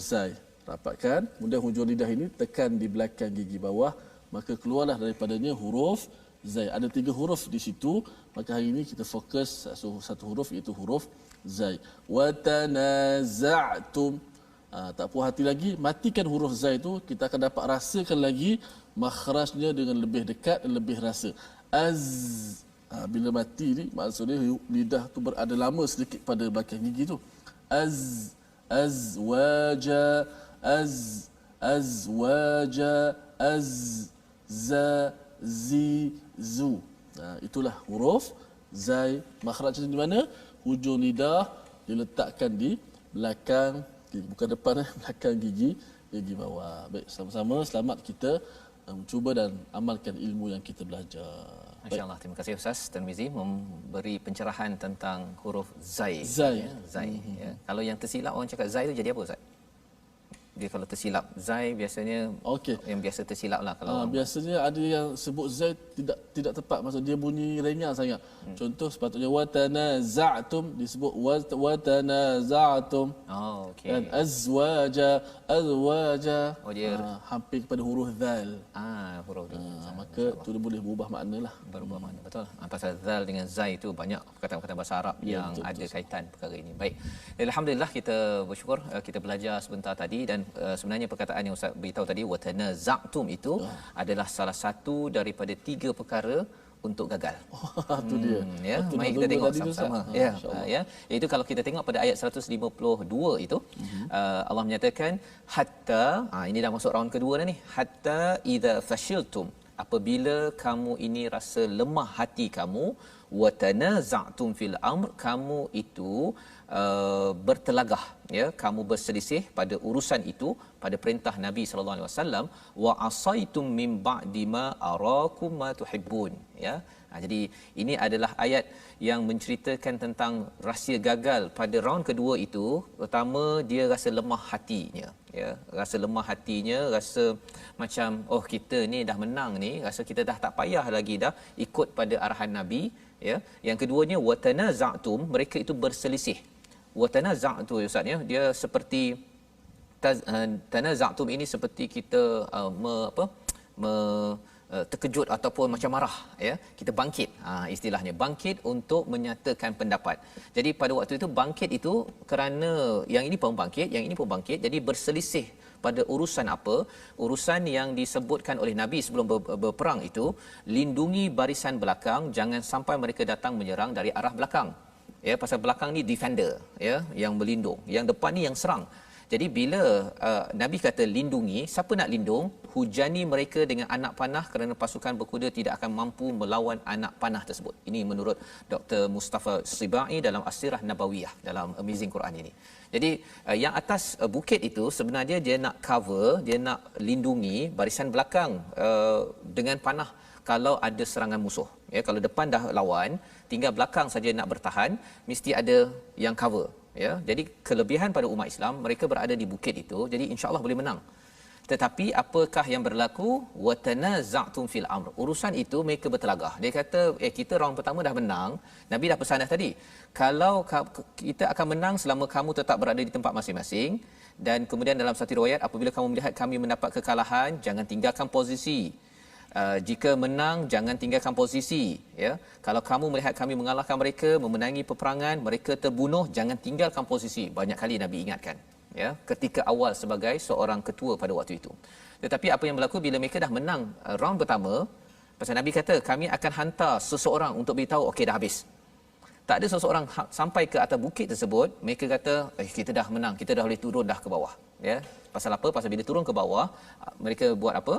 zai. Rapatkan, kemudian hujung lidah ini tekan di belakang gigi bawah, maka keluarlah daripadanya huruf zai. Ada 3 huruf di situ, maka hari ini kita fokus satu huruf, iaitu huruf zai. Wa tanaza'tum. Tak puas hati lagi, matikan huruf zai itu, kita akan dapat rasakan lagi makhrajnya dengan lebih dekat dan lebih rasa. Bila mati ni, maksudnya lidah tu berada lama sedikit pada belakang gigi tu. Azwaja, zu. Itulah huruf zai. Makhrajnya di mana? Hujung lidah diletakkan di belakang, bukan depan, belakang gigi bawah. Baik, sama-sama selamat kita cuba dan amalkan ilmu yang kita belajar. Masya-Allah, terima kasih Ustaz Tirmizi memberi pencerahan tentang huruf zai. Zai. Ya, zai. Ya. Kalau yang tersilap orang cakap zai itu jadi apa Ustaz? dia kalau tersilap zai biasanya Okey. yang biasa tersilap lah kalau orang Biasanya ada yang sebut zaid tidak tepat, maksud dia bunyi renyah sangat. Contoh sepatutnya watanaza'tum disebut watanaza'tum. okey. Dan azwaja Oh, dia hampir kepada huruf zal. huruf tu Maka tu dia boleh berubah makna lah. berubah makna, betul. Pasal zal dengan zai itu banyak perkataan-perkataan bahasa Arab yang betul, ada kaitan perkara ini. Baik. Alhamdulillah kita bersyukur kita belajar sebentar tadi dan sebenarnya perkataan yang Ustaz beritahu tadi watanaza'tum itu adalah salah satu daripada 3 perkara untuk gagal. Tu dia. Ya, Betul, mari nak kita tunggu tengok tadi tu, sama-sama. Ustaz. Ya, InsyaAllah. ya. Iaitu kalau kita tengok pada ayat 152 itu Allah menyatakan hatta ini dah masuk round kedua dah ni. Hatta idza fashiltum, apabila kamu ini rasa lemah hati kamu, wa tanaza'tum fil amr, kamu itu bertelagah, ya, kamu berselisih pada urusan itu, pada perintah Nabi sallallahu alaihi wasallam, wa asaitum min ba'di ma arakum ma tuhibbun, ya. Jadi ini adalah ayat yang menceritakan tentang rahsia gagal pada round kedua itu. Pertama, dia rasa lemah hatinya, ya, rasa lemah hatinya, rasa macam kita ni dah menang ni, rasa kita dah tak payah lagi dah ikut pada arahan Nabi, ya. Yang keduanya watanaza'tum, mereka itu berselisih. Watanaza'tu Ustaz, ya, dia seperti tanaza'tum ini seperti kita terkejut ataupun macam marah, ya, kita bangkit, istilahnya bangkit untuk menyatakan pendapat. Jadi pada waktu itu bangkit itu kerana yang ini pun bangkit, yang ini pun bangkit, jadi berselisih pada urusan apa? Urusan yang disebutkan oleh Nabi sebelum berperang itu, lindungi barisan belakang, jangan sampai mereka datang menyerang dari arah belakang. Ya, pasal belakang ni defender, ya, yang melindung, yang depan ni yang serang. Jadi bila Nabi kata lindungi, siapa nak lindung? Hujani mereka dengan anak panah, kerana pasukan berkuda tidak akan mampu melawan anak panah tersebut. Ini menurut Dr. Mustafa Sibai dalam As-Sirah Nabawiyah, dalam Amazing Quran ini. Jadi yang atas bukit itu sebenarnya dia nak cover, dia nak lindungi barisan belakang dengan panah kalau ada serangan musuh. Ya, kalau depan dah lawan, tinggal belakang saja nak bertahan, mesti ada yang cover. Ya, jadi kelebihan pada umat Islam, mereka berada di bukit itu, jadi insya-Allah boleh menang. Tetapi apakah yang berlaku? Watanaza'tum fil amr. Urusan itu mereka bertelagah. Dia kata, kita round pertama dah menang. Nabi dah pesan dah tadi. Kalau kita akan menang selama kamu tetap berada di tempat masing-masing, dan kemudian dalam satu riwayat, apabila kamu melihat kami mendapat kekalahan, jangan tinggalkan posisi. Jika menang, jangan tinggalkan posisi, ya. Kalau kamu melihat kami mengalahkan mereka, memenangi peperangan, mereka terbunuh, jangan tinggalkan posisi. Banyak kali Nabi ingatkan, ya, ketika awal sebagai seorang ketua pada waktu itu. Tetapi apa yang berlaku bila mereka dah menang round pertama, pasal Nabi kata kami akan hantar seseorang untuk beritahu okey dah habis. Tak ada seseorang sampai ke atas bukit tersebut, mereka kata kita dah menang, kita dah boleh turun dah ke bawah, ya. Pasal apa? Pasal bila turun ke bawah, mereka buat apa?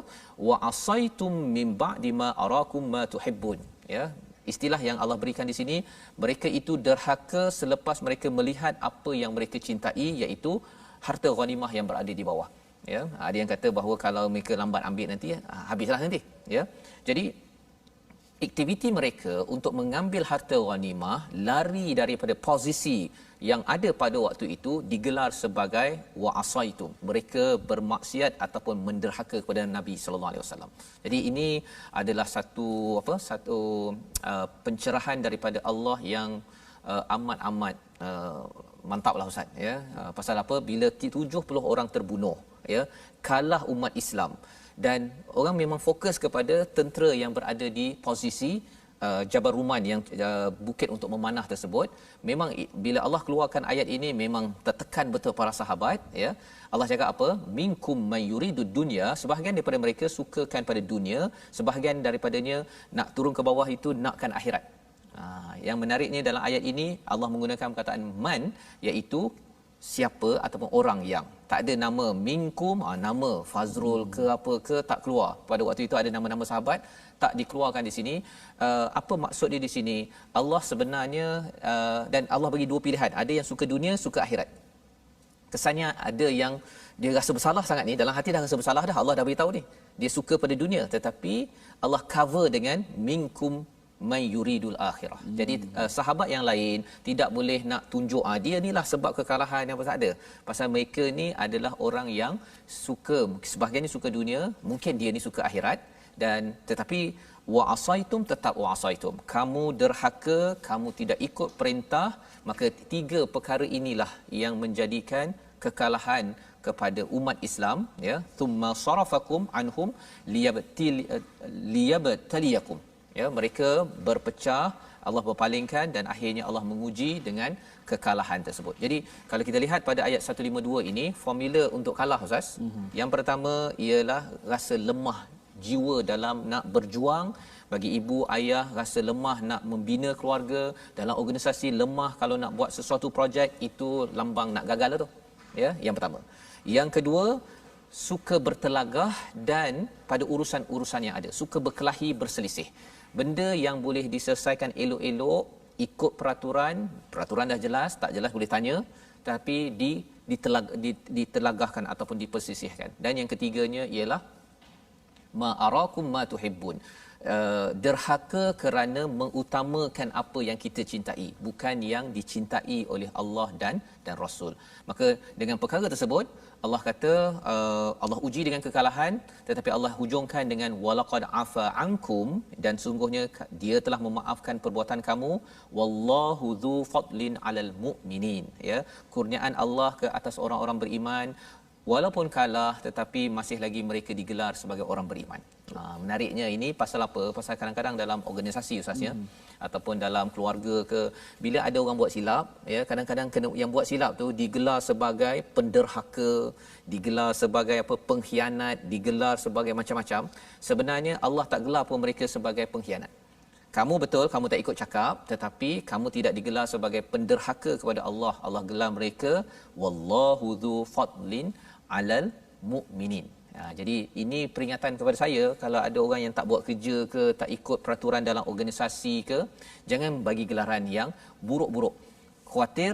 Wa asaitum min ba'di ma arakum ma tuhibbun, ya. Istilah yang Allah berikan di sini, mereka itu derhaka selepas mereka melihat apa yang mereka cintai, iaitu harta ghanimah yang berada di bawah, ya. Ada yang kata bahawa kalau mereka lambat ambil nanti, habislah nanti, ya. Jadi aktiviti mereka untuk mengambil harta ghanimah, lari daripada posisi yang ada pada waktu itu, digelar sebagai wa'asaitum. Mereka bermaksiat ataupun menderhaka kepada Nabi sallallahu alaihi wasallam. Jadi ini adalah satu pencerahan daripada Allah yang amat-amat mantaplah Ustaz, ya. Pasal apa? Bila 70 orang terbunuh, ya, kalah umat Islam, dan orang memang fokus kepada tentera yang berada di posisi Jabal Ruman, yang bukit untuk memanah tersebut. Memang bila Allah keluarkan ayat ini, memang tertekan betul para sahabat, ya. Allah cakap apa? Minkum may yuridud dunya, sebahagian daripada mereka sukakan pada dunia, sebahagian daripadanya nak turun ke bawah itu nakkan akhirat. Yang menariknya dalam ayat ini Allah menggunakan perkataan man, iaitu siapa ataupun orang yang, tak ada nama minkum, nama Fazrul ke apa ke tak keluar. Pada waktu itu ada nama-nama sahabat, tak dikeluarkan di sini. Apa maksud dia di sini? Allah sebenarnya dan Allah bagi dua pilihan, ada yang suka dunia, suka akhirat. Kesannya ada yang dia rasa bersalah sangat ni, dalam hati dah rasa bersalah dah, Allah dah beritahu ni dia suka pada dunia, tetapi Allah cover dengan minkum may yuridul akhirah. Jadi sahabat yang lain tidak boleh nak tunjuk dia inilah sebab kekalahan apa tak ada. Pasal mereka ni adalah orang yang suka, sebahagian ni suka dunia, mungkin dia ni suka akhirat, dan tetapi wa asaitum, tetap wa asaitum. Kamu derhaka, kamu tidak ikut perintah, maka tiga perkara inilah yang menjadikan kekalahan kepada umat Islam, ya. Thumma sarafakum anhum liyabtaliyakum, ya. Mereka berpecah, Allah berpalingkan, dan akhirnya Allah menguji dengan kekalahan tersebut. Jadi kalau kita lihat pada ayat 152 ini, formula untuk kalah, Ustaz. Yang pertama ialah rasa lemah jiwa dalam nak berjuang. Bagi ibu ayah rasa lemah nak membina keluarga, dalam organisasi lemah kalau nak buat sesuatu projek, itu lambang nak gagal lah tu, ya. Yang pertama. Yang kedua, suka bertelagah dan pada urusan-urusan yang ada, suka berkelahi, berselisih. Benda yang boleh diselesaikan elok-elok, ikut peraturan dah jelas, tak jelas boleh tanya, tapi ditelagahkan ataupun dipersisihkan. Dan yang ketiganya ialah ma arakum ma tuhibbun, derhaka kerana mengutamakan apa yang kita cintai, bukan yang dicintai oleh Allah dan Rasul. Maka dengan perkara tersebut, Allah kata Allah uji dengan kekalahan, tetapi Allah hujungkan dengan walaqad afa ankum, dan sungguhnya dia telah memaafkan perbuatan kamu, wallahu dzu fadlin 'alal mu'minin, ya. Kurniaan Allah ke atas orang-orang beriman, walaupun kalah tetapi masih lagi mereka digelar sebagai orang beriman. Menariknya ini pasal apa? Pasal kadang-kadang dalam organisasi, Ustaz, ya, ataupun dalam keluarga ke, bila ada orang buat silap, ya, kadang-kadang yang buat silap tu digelar sebagai penderhaka, digelar sebagai pengkhianat, digelar sebagai macam-macam. Sebenarnya Allah tak gelar pun mereka sebagai pengkhianat. Kamu betul, kamu tak ikut cakap, tetapi kamu tidak digelar sebagai penderhaka kepada Allah. Allah gelar mereka wallahu dzu fadlin 'alal mu'minin. Jadi ini peringatan kepada saya, kalau ada orang yang tak buat kerja ke, tak ikut peraturan dalam organisasi ke, jangan bagi gelaran yang buruk-buruk. Khawatir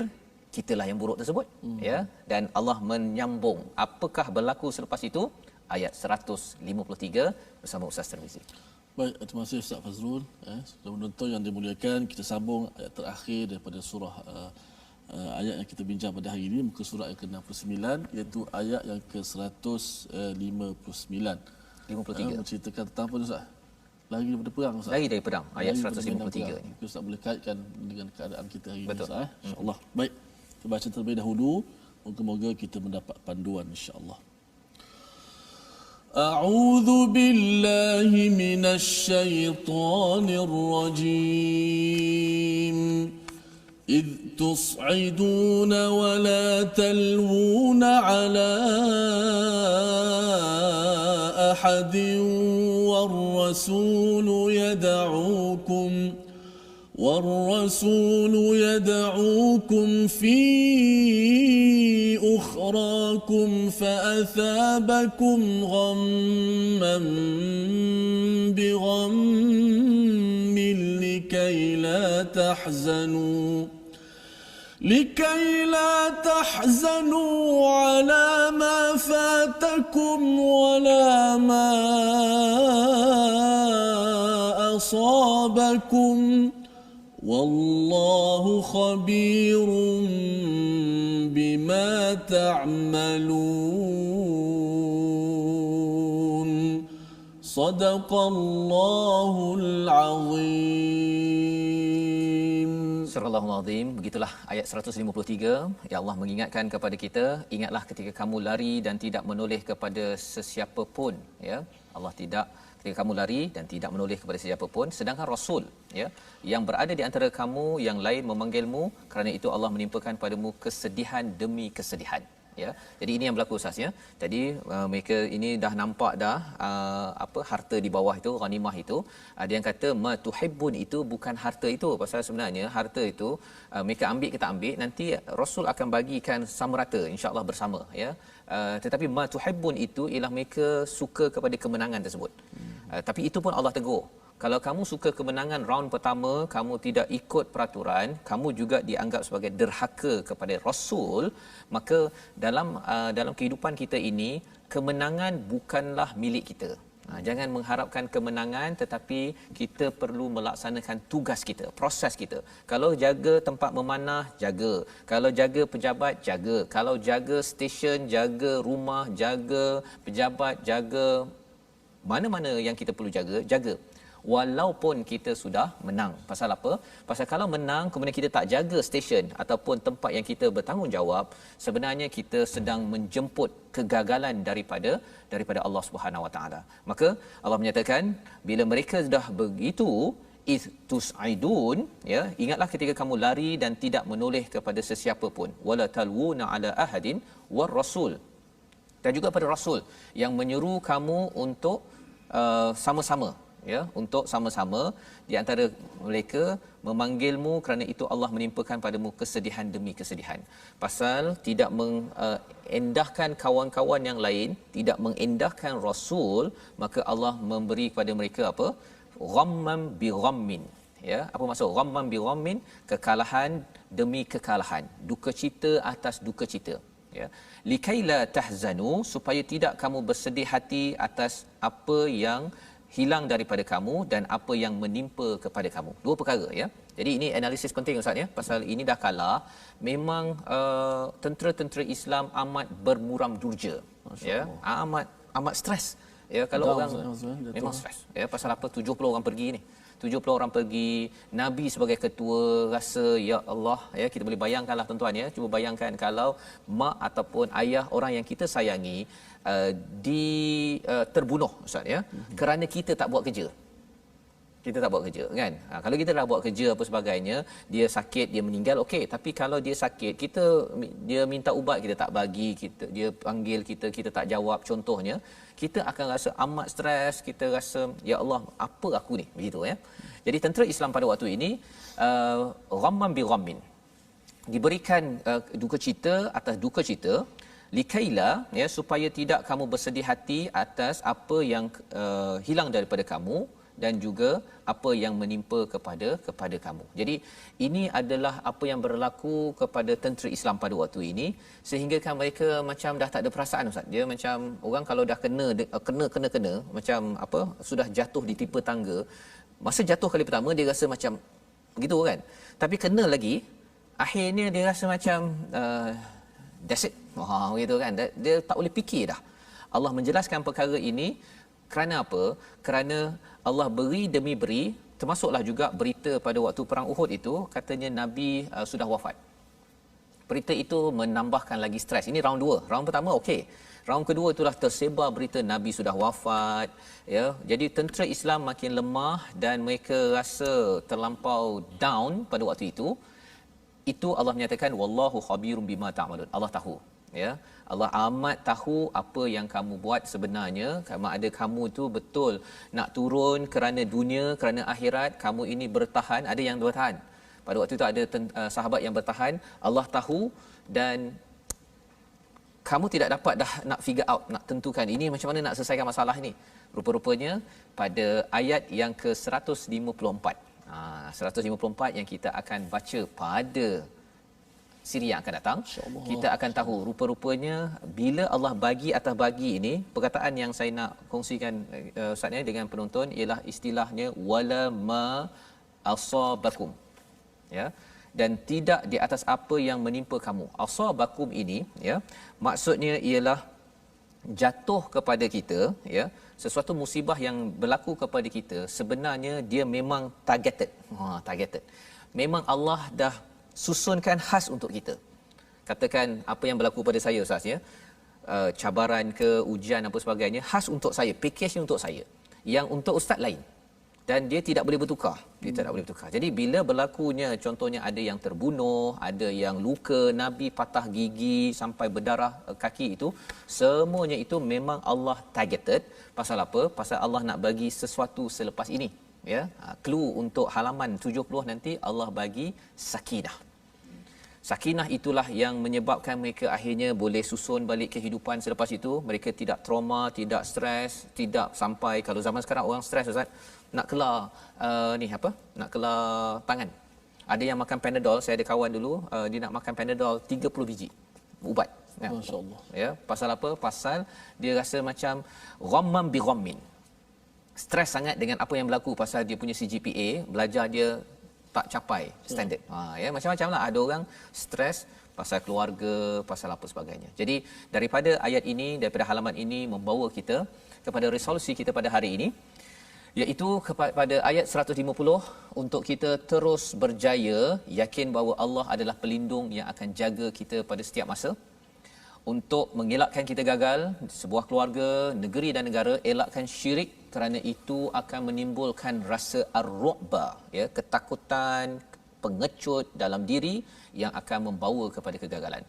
kitalah yang buruk tersebut, ya. Dan Allah menyambung apakah berlaku selepas itu, ayat 153 bersama Ustaz Tirmizi. Baik, terima kasih Ustaz Fazrul. Sudah menonton yang dimuliakan, kita sambung ayat terakhir daripada surah ayat yang kita bincang pada hari ini, muka surat yang ke-69, iaitu ayat yang ke-159. 53. Menceritakan tentang apa, Ustaz? Lari daripada perang, Ustaz. Lari dari perang, ayat 153 ni. Ustaz boleh kaitkan dengan keadaan kita hari Betul. ini, Ustaz. InsyaAllah. Baik, kita baca terlebih dahulu. Moga-moga kita mendapat panduan, insyaAllah. أعوذ بالله من الشيطان الرجيم إذ تصعدون ولا تلوون على أحد والرسول يدعوكم في أخراكم فأثابكم غما بغم لكي لا تحزنوا على ما فاتكم ولا ما أصابكم والله خبير بما تعملون صدق الله العظيم. Surah Al-Azim. Begitulah ayat 153. Ya Allah mengingatkan kepada kita, ingatlah ketika kamu lari dan tidak menoleh kepada sesiapa pun, ya. Allah tidak, ketika kamu lari dan tidak menoleh kepada sesiapa pun, sedangkan Rasul, ya, yang berada di antara kamu yang lain memanggilmu, kerana itu Allah menimpakan padamu kesedihan demi kesedihan. Ya, jadi ini yang berlaku, Ustaz, ya. Jadi mereka ini dah nampak dah harta di bawah itu, ghanimah itu. Ada yang kata ma tuhibbun itu bukan harta itu, pasal sebenarnya harta itu mereka ambil, kita ambil, nanti Rasul akan bagikan sama rata, insya-Allah bersama, ya. Tetapi ma tuhibbun itu ialah mereka suka kepada kemenangan tersebut. Tapi itu pun Allah tegur. Kalau kamu suka kemenangan round pertama, kamu tidak ikut peraturan, kamu juga dianggap sebagai derhaka kepada Rasul, maka dalam kehidupan kita ini, kemenangan bukanlah milik kita. Jangan mengharapkan kemenangan, tetapi kita perlu melaksanakan tugas kita, proses kita. Kalau jaga tempat memanah, jaga. Kalau jaga pejabat, jaga. Kalau jaga stesen, jaga rumah, jaga pejabat, jaga mana-mana yang kita perlu jaga, jaga. Walaupun kita sudah menang. Pasal apa? Pasal kalau menang kemudian kita tak jaga stesen ataupun tempat yang kita bertanggungjawab, sebenarnya kita sedang menjemput kegagalan daripada Allah Subhanahu Wa Taala. Maka Allah menyatakan bila mereka sudah begitu iz tusaidun, ya, ingatlah ketika kamu lari dan tidak menoleh kepada sesiapa pun, wala talwuna ala ahadin war rasul, dan juga pada rasul yang menyeru kamu untuk sama-sama, ya, untuk sama-sama di antara mereka memanggilmu kerana itu Allah menimpakan padamu kesedihan demi kesedihan. Pasal tidak mengendahkan kawan-kawan yang lain, tidak mengendahkan rasul, maka Allah memberi kepada mereka apa? Ghamman bi ghammin. Ya, apa maksud ghamman bi ghammin? Kekalahan demi kekalahan, duka cita atas duka cita. Ya, likaila tahzanu, supaya tidak kamu bersedih hati atas apa yang hilang daripada kamu dan apa yang menimpa kepada kamu. Dua perkara, ya. Jadi ini analisis penting Ustaz, ya. Pasal ini dah kalah, memang tentera-tentera Islam amat bermuram durja. Ya, amat stres. Ya, kalau orang memang stres. Ya, pasal apa 70 orang pergi ni. 70 orang pergi, Nabi sebagai ketua rasa, ya Allah, ya, kita boleh bayangkanlah tuan-tuan, ya, cuba bayangkan kalau mak ataupun ayah orang yang kita sayangi terbunuh Ustaz, ya, kerana kita tak buat kerja. Kita tak buat kerja, kan? Kalau kita dah buat kerja apa sebagainya, dia sakit, dia meninggal, okey, tapi kalau dia sakit, dia minta ubat, kita tak bagi, dia panggil kita tak jawab contohnya, kita akan rasa amat stres, kita rasa ya Allah, apa aku ni, begitu, ya. Jadi tentera Islam pada waktu ini ghamman bi ghammin, diberikan duka cita atas duka cita, likaila, ya, supaya tidak kamu bersedih hati atas apa yang hilang daripada kamu dan juga apa yang menimpa kepada kamu. Jadi ini adalah apa yang berlaku kepada tentera Islam pada waktu ini, sehingga kan mereka macam dah tak ada perasaan Ustaz. Dia macam orang kalau dah kena macam apa, sudah jatuh di tipe tangga. Masa jatuh kali pertama dia rasa macam begitu, kan. Tapi kena lagi, akhirnya dia rasa macam that's it. Begitu, kan. Dia tak boleh fikir dah. Allah menjelaskan perkara ini kerana apa? Kerana Allah beri demi beri, termasuklah juga berita pada waktu perang Uhud itu, katanya Nabi sudah wafat. Berita itu menambahkan lagi stres. Ini round 2. Round pertama okey. Round kedua itulah tersebar berita Nabi sudah wafat, ya. Jadi tentera Islam makin lemah dan mereka rasa terlampau down pada waktu itu. Itu Allah menyatakan wallahu khabirum bima ta'malun. Allah tahu, ya. Allah amat tahu apa yang kamu buat sebenarnya. Sama ada kamu tu betul nak turun kerana dunia, kerana akhirat, kamu ini bertahan, ada yang bertahan. Pada waktu itu ada sahabat yang bertahan, Allah tahu, dan kamu tidak dapat dah nak figure out, nak tentukan ini macam mana nak selesaikan masalah ini. Rupa-rupanya pada ayat yang ke-154. 154 yang kita akan baca pada siri yang akan datang, kita akan tahu rupa-rupanya bila Allah bagi atas bagi ini. Perkataan yang saya nak kongsikan Ustaz dengan penonton ialah istilahnya wala ma asabakum, ya, dan tidak di atas apa yang menimpa kamu. Asabakum ini, ya, maksudnya ialah jatuh kepada kita, ya, sesuatu musibah yang berlaku kepada kita, sebenarnya dia memang targeted. Memang Allah dah susunkan khas untuk kita. Katakan apa yang berlaku pada saya Ustaz, ya, cabaran ke ujian apa sebagainya, khas untuk saya, package untuk saya. Yang untuk ustaz lain, dan dia tidak boleh bertukar. Jadi bila berlakunya contohnya ada yang terbunuh, ada yang luka, Nabi patah gigi sampai berdarah kaki, itu semuanya itu memang Allah targeted. Pasal apa? Pasal Allah nak bagi sesuatu selepas ini, ya. Clue untuk halaman 70 nanti Allah bagi sakinah. Sakinah itulah yang menyebabkan mereka akhirnya boleh susun balik kehidupan selepas itu. Mereka tidak trauma, tidak stres, tidak sampai, kalau zaman sekarang orang stres Ustaz, nak kelar nak kelar tangan. Ada yang makan Panadol, saya ada kawan dulu, dia nak makan Panadol 30 biji ubat. Ya. Masya-Allah. Ya, pasal apa? Pasal dia rasa macam ghamman bi ghammin. stres sangat dengan apa yang berlaku pasal dia punya CGPA, belajar dia tak capai standard. Ya, macam-macam lah. Ada orang stres pasal keluarga, pasal apa sebagainya. Jadi daripada ayat ini, daripada halaman ini membawa kita kepada resolusi kita pada hari ini, iaitu kepada ayat 150, untuk kita terus berjaya yakin bahawa Allah adalah pelindung yang akan jaga kita pada setiap masa, untuk mengelakkan kita gagal sebuah keluarga, negeri dan negara. Elakkan syirik, kerana itu akan menimbulkan rasa ar-ru'ba, ya, ketakutan, pengecut dalam diri yang akan membawa kepada kegagalan.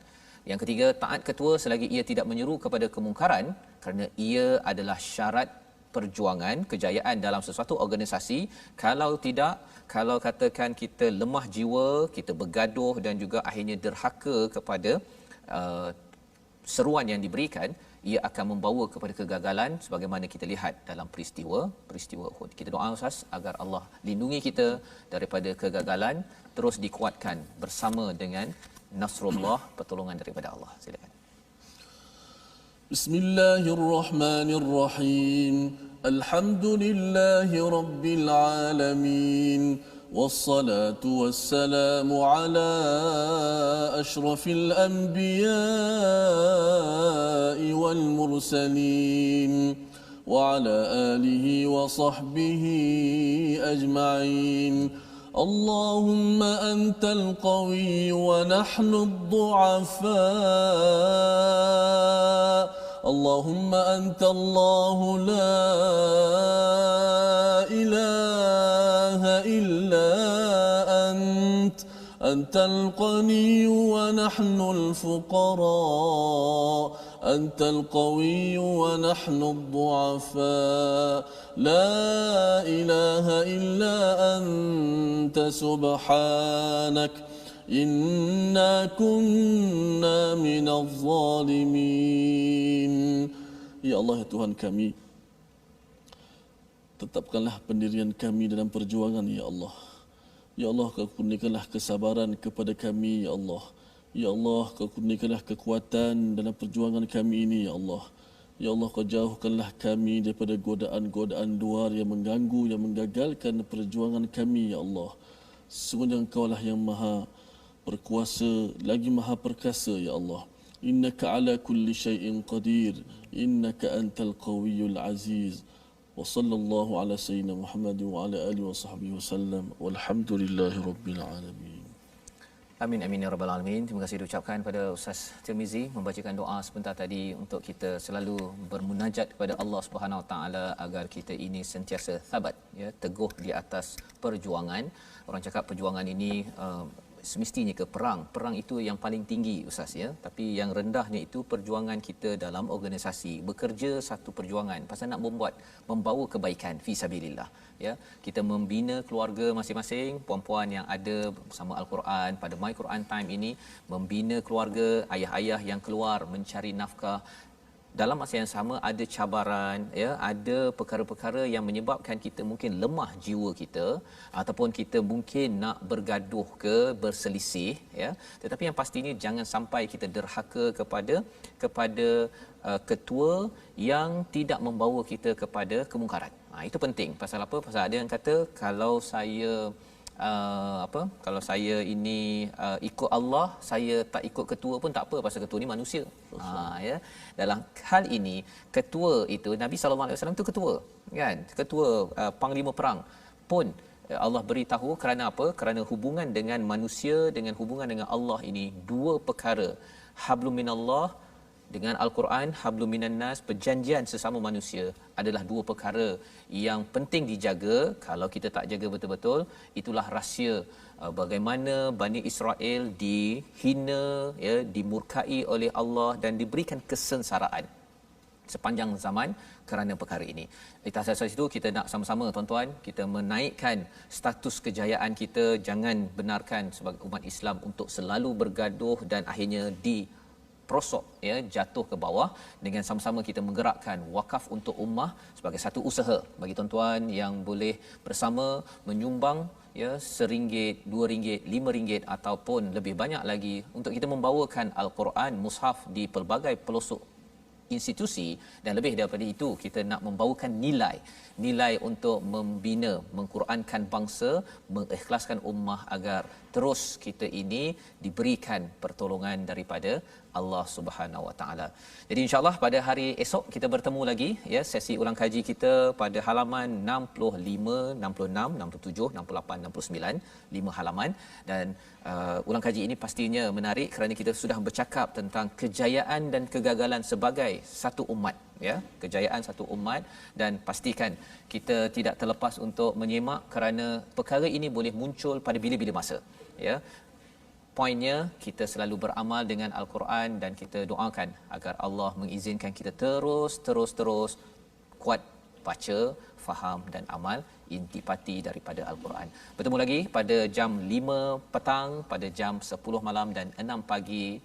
Yang ketiga, taat ketua selagi ia tidak menyeru kepada kemungkaran, kerana ia adalah syarat perjuangan kejayaan dalam sesuatu organisasi. Kalau tidak, kalau katakan kita lemah jiwa, kita bergaduh dan juga akhirnya derhaka kepada seruan yang diberikan, ia akan membawa kepada kegagalan, sebagaimana kita lihat dalam peristiwa Uhud. Kita doa Ustaz agar Allah lindungi kita daripada kegagalan, terus dikuatkan bersama dengan nasrullah, pertolongan daripada Allah. Silakan. Bismillahirrahmanirrahim. Alhamdulillahi rabbil alamin. والصلاة والسلام على أشرف الأنبياء والمرسلين وعلى آله وصحبه أجمعين. اللهم أنت القوي ونحن الضعفاء. اللهم أنت الله لا إله إلا أنت. أنت الغني ونحن الفقراء. أنت القوي ونحن الضعفاء. لا إله إلا أنت سبحانك إنا كنا من الظالمين. Ya Allah, ya Tuhan kami, tetapkanlah pendirian kami dalam perjuangan, ya Allah. Ya Allah, kau kurniakanlah kesabaran kepada kami, ya Allah. Ya Allah, kau kurniakanlah kekuatan dalam perjuangan kami ini, ya Allah. Ya Allah, kau jauhkanlah kami daripada godaan-godaan luar yang mengganggu, yang menggagalkan perjuangan kami, ya Allah. Sesungguhnya Engkau lah yang maha berkuasa, lagi maha perkasa, ya Allah. Innaka ala kulli syai'in qadir. Innaka antal qawiyyul aziz. Wa sallallahu ala sayyidina Muhammad wa ala alihi wa sahbihi wasallam. Walhamdulillahi rabbil alamin. Amin amin ya rabbal alamin. Terima kasih diucapkan pada Ustaz Tirmizi membacakan doa sebentar tadi untuk kita selalu bermunajat kepada Allah Subhanahu Wa Taala agar kita ini sentiasa sabat, ya, teguh di atas perjuangan. Orang cakap perjuangan ini semestinya ke perang itu yang paling tinggi Ustaz, ya, tapi yang rendahnya itu perjuangan kita dalam organisasi, bekerja satu perjuangan pasal nak membawa kebaikan fi sabilillah, ya. Kita membina keluarga masing-masing, puan-puan yang ada bersama Al-Quran pada My Quran Time ini membina keluarga, ayah-ayah yang keluar mencari nafkah. Dalam masa yang sama ada cabaran, ya, ada perkara-perkara yang menyebabkan kita mungkin lemah jiwa kita ataupun kita mungkin nak bergaduh ke berselisih, ya. Tetapi yang pastinya jangan sampai kita derhaka kepada ketua yang tidak membawa kita kepada kemungkaran. Itu penting. Pasal apa? Pasal ada yang kata kalau saya kalau saya ini ikut Allah, saya tak ikut ketua pun tak apa pasal ketua ni manusia. Ya, dalam hal ini ketua itu Nabi sallallahu alaihi wasallam itu ketua, kan, ketua panglima perang pun Allah beritahu kerana apa? Kerana hubungan dengan manusia dengan hubungan dengan Allah ini dua perkara. Hablum minallah dengan Al-Quran, hablum minan nas, perjanjian sesama manusia adalah dua perkara yang penting dijaga. Kalau kita tak jaga betul-betul, itulah rahsia bagaimana Bani Israel dihina, ya, dimurkai oleh Allah dan diberikan kesengsaraan sepanjang zaman kerana perkara ini. Atas asas itu kita nak sama-sama tuan-tuan kita menaikkan status kejayaan kita. Jangan benarkan sebagai umat Islam untuk selalu bergaduh dan akhirnya prosok, ya, jatuh ke bawah. Dengan sama-sama kita menggerakkan wakaf untuk ummah sebagai satu usaha bagi tuan-tuan yang boleh bersama menyumbang, ya, RM1, RM2, RM5 ataupun lebih banyak lagi untuk kita membawakan Al-Quran mushaf di pelbagai pelosok institusi, dan lebih daripada itu kita nak membawakan nilai untuk membina, mengqurankan bangsa, mengikhlaskan ummah agar terus kita ini diberikan pertolongan daripada Allah Subhanahu Wa Taala. Jadi insya-Allah pada hari esok kita bertemu lagi, ya, sesi ulang kaji kita pada halaman 65, 66, 67, 68, 69, 5 halaman. Dan ulang kaji ini pastinya menarik kerana kita sudah bercakap tentang kejayaan dan kegagalan sebagai satu umat, ya, kejayaan satu umat, dan pastikan kita tidak terlepas untuk menyemak kerana perkara ini boleh muncul pada bila-bila masa, ya. Poinnya kita selalu beramal dengan Al-Quran dan kita doakan agar Allah mengizinkan kita terus kuat baca, faham dan amal intipati daripada Al-Quran. Bertemu lagi pada jam 5 petang, pada jam 10 malam dan 6 pagi.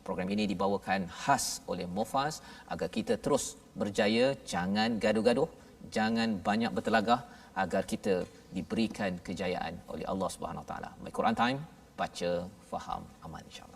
Program ini dibawakan khas oleh Mufas agar kita terus berjaya, jangan gaduh-gaduh, jangan banyak bertelagah agar kita diberikan kejayaan oleh Allah Subhanahu Wa Taala. My Quran Time, baca, faham, amal, insya-Allah.